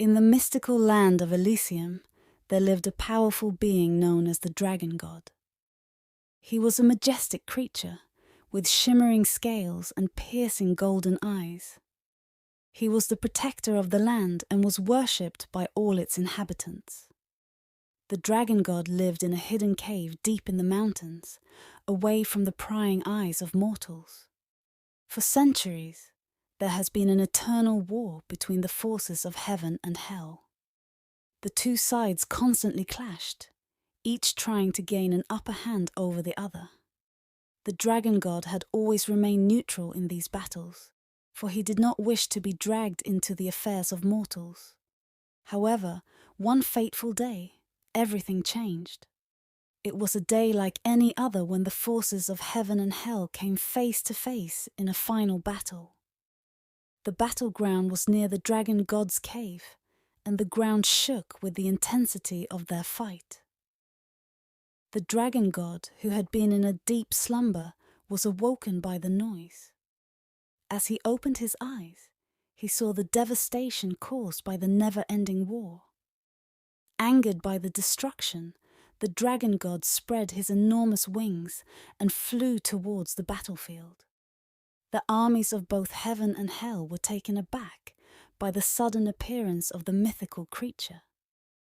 In the mystical land of Elysium, there lived a powerful being known as the Dragon God. He was a majestic creature, with shimmering scales and piercing golden eyes. He was the protector of the land and was worshipped by all its inhabitants. The Dragon God lived in a hidden cave deep in the mountains, away from the prying eyes of mortals. For centuries, there has been an eternal war between the forces of heaven and hell. The two sides constantly clashed, each trying to gain an upper hand over the other. The Dragon God had always remained neutral in these battles, for he did not wish to be dragged into the affairs of mortals. However, one fateful day, everything changed. It was a day like any other when the forces of heaven and hell came face to face in a final battle. The battleground was near the Dragon God's cave, and the ground shook with the intensity of their fight. The Dragon God, who had been in a deep slumber, was awoken by the noise. As he opened his eyes, he saw the devastation caused by the never-ending war. Angered by the destruction, the Dragon God spread his enormous wings and flew towards the battlefield. The armies of both heaven and hell were taken aback by the sudden appearance of the mythical creature.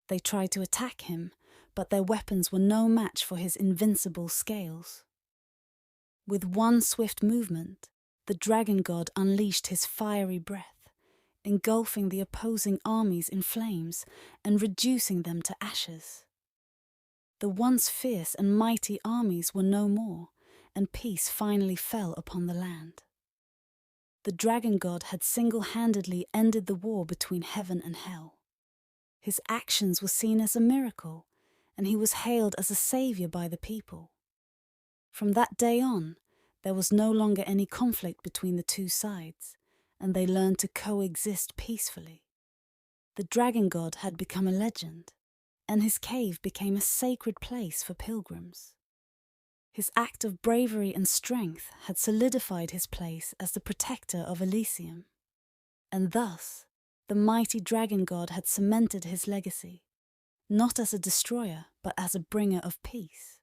They tried to attack him, but their weapons were no match for his invincible scales. With one swift movement, the Dragon God unleashed his fiery breath, engulfing the opposing armies in flames and reducing them to ashes. The once fierce and mighty armies were no more, and peace finally fell upon the land. The Dragon God had single-handedly ended the war between heaven and hell. His actions were seen as a miracle, and he was hailed as a savior by the people. From that day on, there was no longer any conflict between the two sides, and they learned to coexist peacefully. The Dragon God had become a legend, and his cave became a sacred place for pilgrims. His act of bravery and strength had solidified his place as the protector of Elysium, and thus the mighty Dragon God had cemented his legacy, not as a destroyer, but as a bringer of peace.